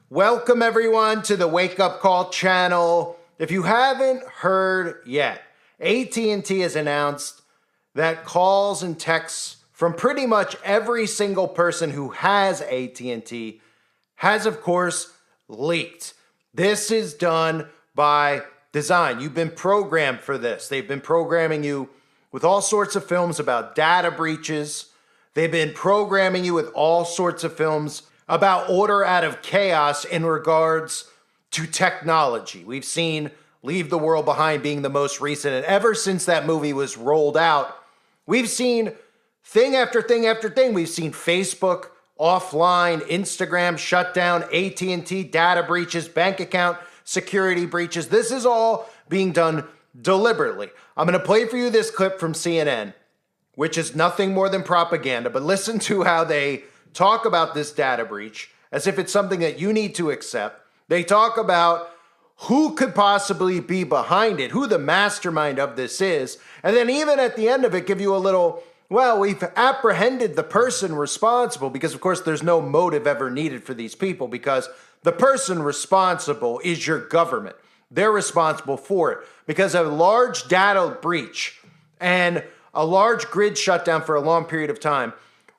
Welcome everyone to the Wake Up Call channel. If you haven't heard yet, AT&T has announced that calls and texts from pretty much every single person who has AT&T has, of course, leaked. This is done by design. You've been programmed for this. They've been programming you with all sorts of films about data breaches. They've been programming you with all sorts of films about order out of chaos in regards to technology. We've seen Leave the World Behind being the most recent, and ever since that movie was rolled out, we've seen thing after thing after thing. We've seen Facebook offline, Instagram shut down, AT&T data breaches, bank account security breaches. This is all being done deliberately. I'm going to play for you this clip from CNN, which is nothing more than propaganda, but listen to how they talk about this data breach as if it's something that you need to accept. They talk about who could possibly be behind it, who the mastermind of this is, and then even at the end of it give you a little, well, we've apprehended the person responsible, because of course there's no motive ever needed for these people, because the person responsible is your government. They're responsible for it because a large data breach and a large grid shutdown for a long period of time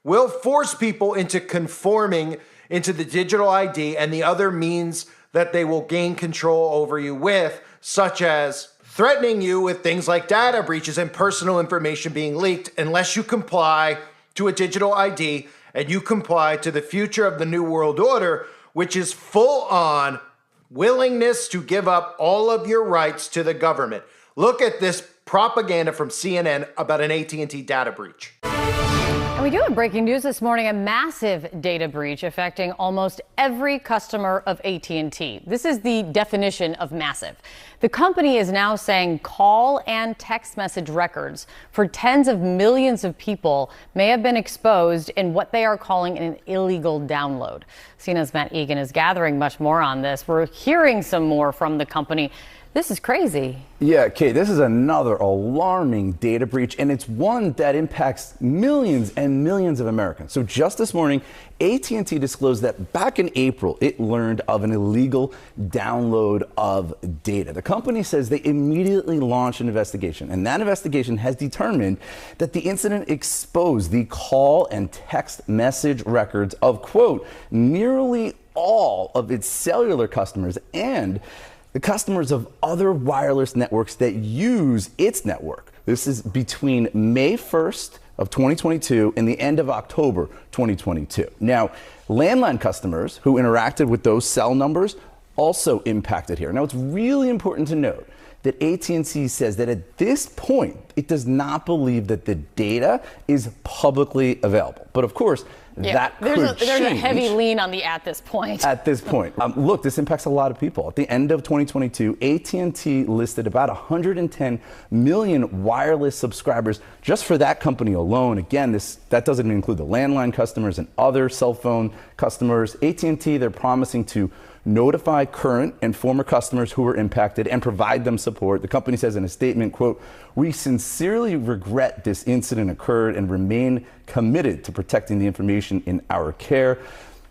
will force people into conforming into the digital ID and the other means that they will gain control over you with, such as threatening you with things like data breaches and personal information being leaked unless you comply to a digital ID and you comply to the future of the New World Order, which is full on willingness to give up all of your rights to the government. Look at this propaganda from CNN about an AT&T data breach. And we do have breaking news this morning, a massive data breach affecting almost every customer of AT&T. This is the definition of massive. The company is now saying call and text message records for tens of millions of people may have been exposed in what they are calling an illegal download. CNN's Matt Egan is gathering much more on this. We're hearing some more from the company. This is crazy. Yeah, Kate, this is another alarming data breach, and it's one that impacts millions and millions of Americans. So just this morning, AT&T disclosed that back in April, it learned of an illegal download of data. The company says they immediately launched an investigation, and that investigation has determined that the incident exposed the call and text message records of, quote, nearly all of its cellular customers and the customers of other wireless networks that use its network. This is between May 1st of 2022 and the end of October 2022. Now, landline customers who interacted with those cell numbers also impacted here. Now, it's really important to note that AT&T says that at this point, it does not believe that the data is publicly available. But of course, that could change. There's a heavy lean on the at this point. At this point. Look, this impacts a lot of people. At the end of 2022, AT&T listed about 110 million wireless subscribers just for that company alone. Again, that doesn't include the landline customers and other cell phone customers. AT&T, they're promising to notify current and former customers who were impacted and provide them support. The company says in a statement, quote, "We sincerely regret this incident occurred and remain committed to protecting the information in our care."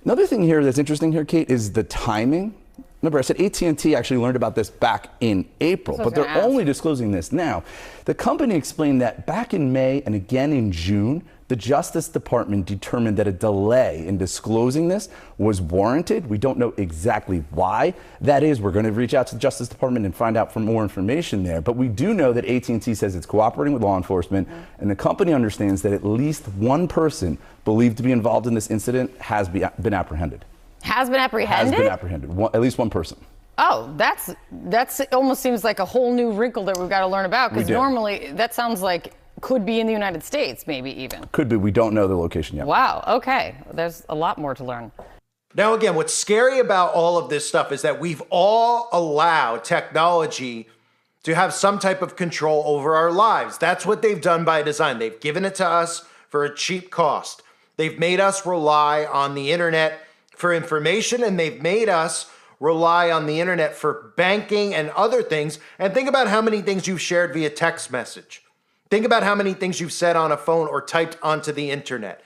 Another thing here that's interesting here, Kate, is the timing. Remember, I said AT&T actually learned about this back in April, but they're only disclosing this now. The company explained that back in May and again in June, the Justice Department determined that a delay in disclosing this was warranted. We don't know exactly why that is. We're going to reach out to the Justice Department and find out for more information there. But we do know that AT&T says it's cooperating with law enforcement, and the company understands that at least one person believed to be involved in this incident has been apprehended. Has been apprehended? Has been apprehended. At least one person. Oh, that's almost seems like a whole new wrinkle that we've got to learn about, because normally that sounds like could be in the United States, maybe even. Could be. We don't know the location yet. Wow. Okay. There's a lot more to learn. Now, again, what's scary about all of this stuff is that we've all allowed technology to have some type of control over our lives. That's what they've done by design. They've given it to us for a cheap cost. They've made us rely on the internet for information, and they've made us rely on the internet for banking and other things. And think about how many things you've shared via text message. Think about how many things you've said on a phone or typed onto the internet.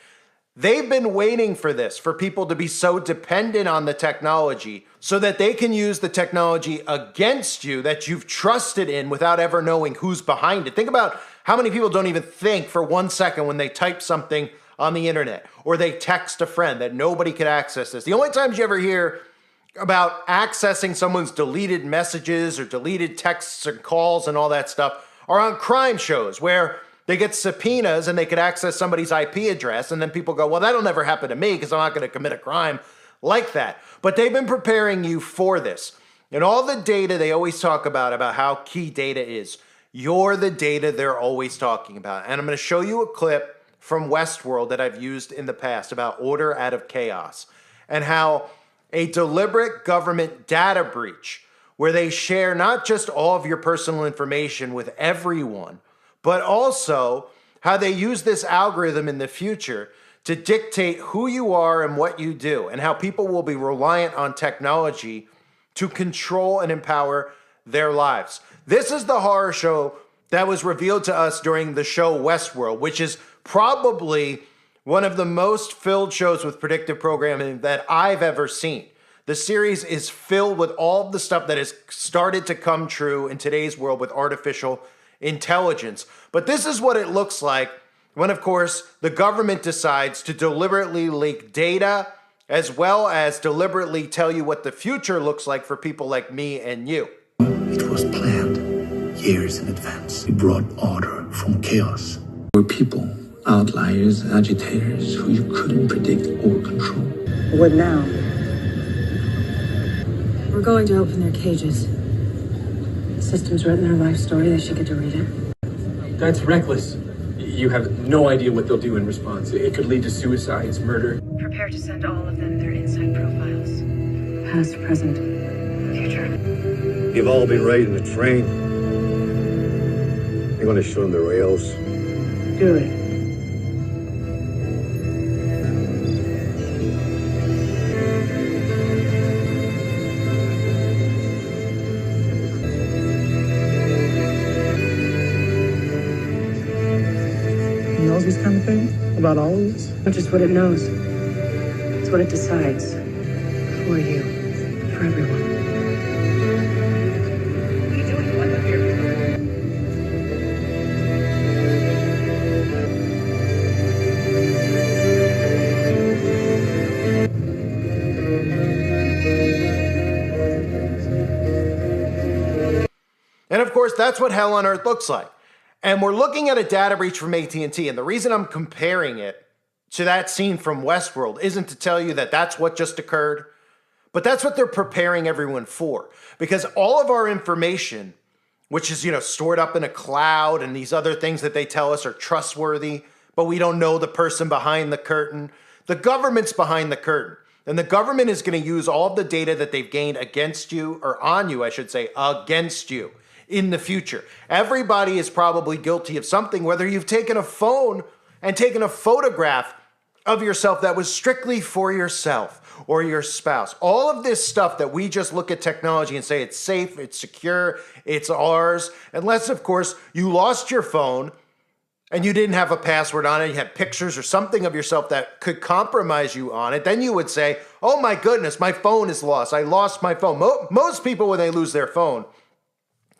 They've been waiting for this, for people to be so dependent on the technology so that they can use the technology against you that you've trusted in without ever knowing who's behind it. Think about how many people don't even think for 1 second when they type something on the internet or they text a friend that nobody could access this. The only times you ever hear about accessing someone's deleted messages or deleted texts and calls and all that stuff are on crime shows where they get subpoenas and they could access somebody's IP address, and then people go, well, that'll never happen to me because I'm not going to commit a crime like that. But they've been preparing you for this. And all the data they always talk about how key data is, you're the data they're always talking about. And I'm going to show you a clip from Westworld that I've used in the past about order out of chaos and how a deliberate government data breach where they share not just all of your personal information with everyone, but also how they use this algorithm in the future to dictate who you are and what you do, and how people will be reliant on technology to control and empower their lives. This is the horror show that was revealed to us during the show Westworld, which is probably one of the most filled shows with predictive programming that I've ever seen. The series is filled with all of the stuff that has started to come true in today's world with artificial intelligence. But this is what it looks like when, of course, the government decides to deliberately leak data as well as deliberately tell you what the future looks like for people like me and you. It was planned years in advance. We brought order from chaos. We're people, outliers, agitators who you couldn't predict or control. What now? We're going to open their cages. The system's written their life story. They should get to read it. That's reckless. You have no idea what they'll do in response. It could lead to suicides, murder. Prepare to send all of them their inside profiles. Past, present, future. You've all been riding the train. You're going to show them the rails. Do it. Knows this kind of thing about all of this? Not just what it knows. It's what it decides. For you. For everyone. What are you doing? What up here? And of course, that's what hell on earth looks like. And we're looking at a data breach from AT&T, and the reason I'm comparing it to that scene from Westworld isn't to tell you that that's what just occurred, but that's what they're preparing everyone for. Because all of our information, which is, stored up in a cloud, and these other things that they tell us are trustworthy, but we don't know the person behind the curtain. The government's behind the curtain. And the government is going to use all of the data that they've gained against you, or on you, I should say, against you in the future. Everybody is probably guilty of something, whether you've taken a phone and taken a photograph of yourself that was strictly for yourself or your spouse. All of this stuff that we just look at technology and say it's safe, it's secure, it's ours, unless, of course, you lost your phone and you didn't have a password on it, you had pictures or something of yourself that could compromise you on it, then you would say, oh my goodness, my phone is lost. I lost my phone. Most people, when they lose their phone,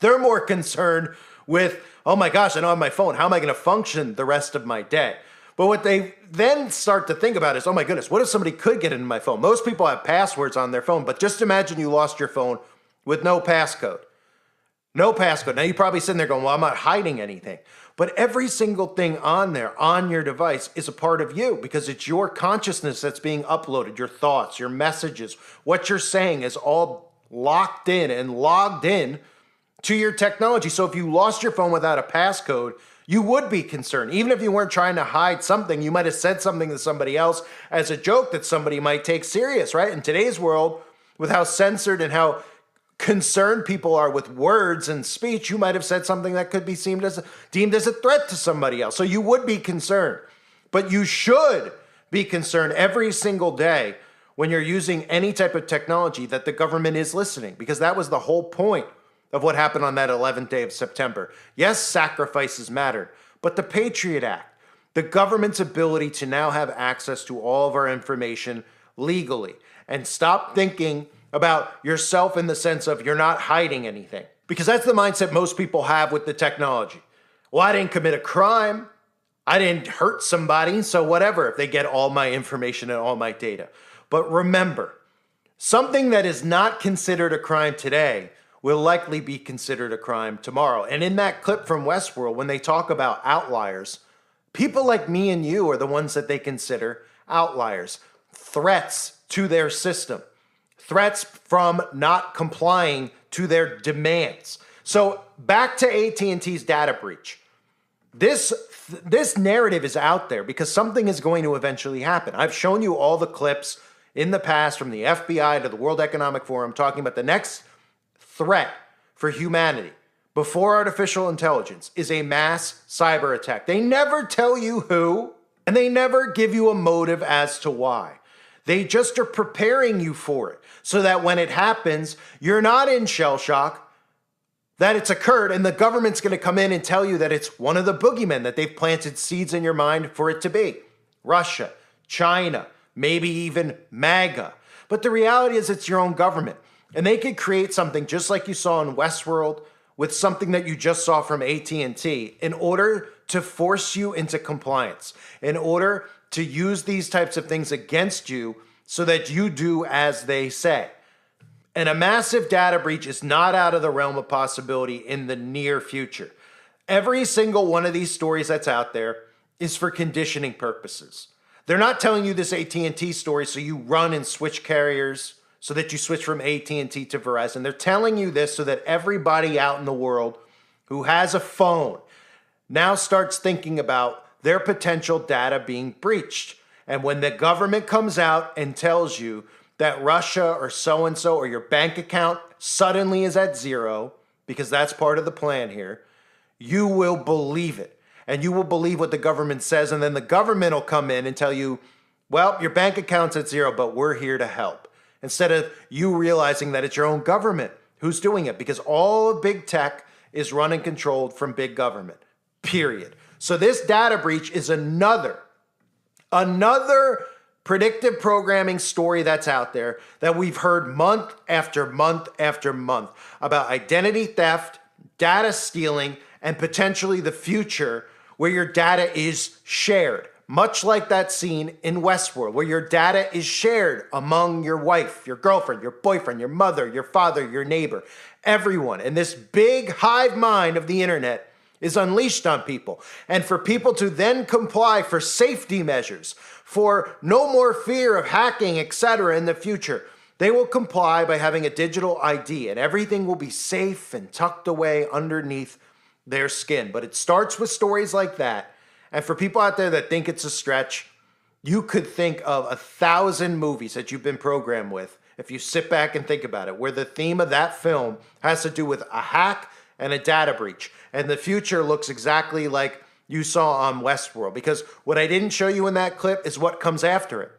they're more concerned with, oh my gosh, I don't have my phone. How am I going to function the rest of my day? But what they then start to think about is, oh my goodness, what if somebody could get into my phone? Most people have passwords on their phone, but just imagine you lost your phone with no passcode. No passcode. Now you're probably sitting there going, well, I'm not hiding anything. But every single thing on there, on your device, is a part of you because it's your consciousness that's being uploaded, your thoughts, your messages, what you're saying is all locked in and logged in to your technology. So if you lost your phone without a passcode, you would be concerned. Even if you weren't trying to hide something, you might have said something to somebody else as a joke that somebody might take serious, right? In today's world, with how censored and how concerned people are with words and speech, you might have said something that could be deemed as a threat to somebody else. So you would be concerned. But you should be concerned every single day when you're using any type of technology that the government is listening, because that was the whole point of what happened on that 11th day of September. Yes, sacrifices mattered, but the Patriot Act, the government's ability to now have access to all of our information legally. And stop thinking about yourself in the sense of you're not hiding anything. Because that's the mindset most people have with the technology. Well, I didn't commit a crime. I didn't hurt somebody, so whatever if they get all my information and all my data. But remember, something that is not considered a crime today will likely be considered a crime tomorrow. And in that clip from Westworld, when they talk about outliers, people like me and you are the ones that they consider outliers, threats to their system, threats from not complying to their demands. So back to AT&T's data breach. This narrative is out there because something is going to eventually happen. I've shown you all the clips in the past from the FBI to the World Economic Forum talking about the next threat for humanity before artificial intelligence is a mass cyber attack. They never tell you who, and they never give you a motive as to why. They just are preparing you for it so that when it happens, you're not in shell shock that it's occurred and the government's going to come in and tell you that it's one of the boogeymen that they've planted seeds in your mind for it to be. Russia, China, maybe even MAGA. But the reality is it's your own government. And they could create something just like you saw in Westworld with something that you just saw from AT&T in order to force you into compliance, in order to use these types of things against you so that you do as they say. And a massive data breach is not out of the realm of possibility in the near future. Every single one of these stories that's out there is for conditioning purposes. They're not telling you this AT&T story so you run and switch carriers, so that you switch from AT&T to Verizon. They're telling you this so that everybody out in the world who has a phone now starts thinking about their potential data being breached. And when the government comes out and tells you that Russia or so-and-so or your bank account suddenly is at zero, because that's part of the plan here, you will believe it. And you will believe what the government says, and then the government will come in and tell you, well, your bank account's at zero, but we're here to help. Instead of you realizing that it's your own government who's doing it, because all of big tech is run and controlled from big government, period. So this data breach is another predictive programming story that's out there that we've heard month after month after month about identity theft, data stealing, and potentially the future where your data is shared. Much like that scene in Westworld, where your data is shared among your wife, your girlfriend, your boyfriend, your mother, your father, your neighbor, everyone. And this big hive mind of the internet is unleashed on people. And for people to then comply for safety measures, for no more fear of hacking, etc. in the future, they will comply by having a digital ID, and everything will be safe and tucked away underneath their skin. But it starts with stories like that. And for people out there that think it's a stretch, you could think of 1,000 movies that you've been programmed with, if you sit back and think about it, where the theme of that film has to do with a hack and a data breach. And the future looks exactly like you saw on Westworld. Because what I didn't show you in that clip is what comes after it,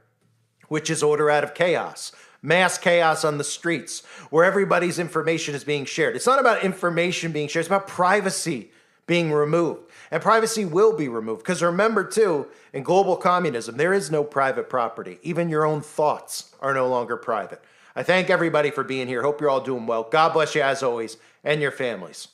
which is order out of chaos. Mass chaos on the streets, where everybody's information is being shared. It's not about information being shared, it's about privacy being removed. And privacy will be removed. Because remember, too, in global communism, there is no private property. Even your own thoughts are no longer private. I thank everybody for being here. Hope you're all doing well. God bless you as always, and your families.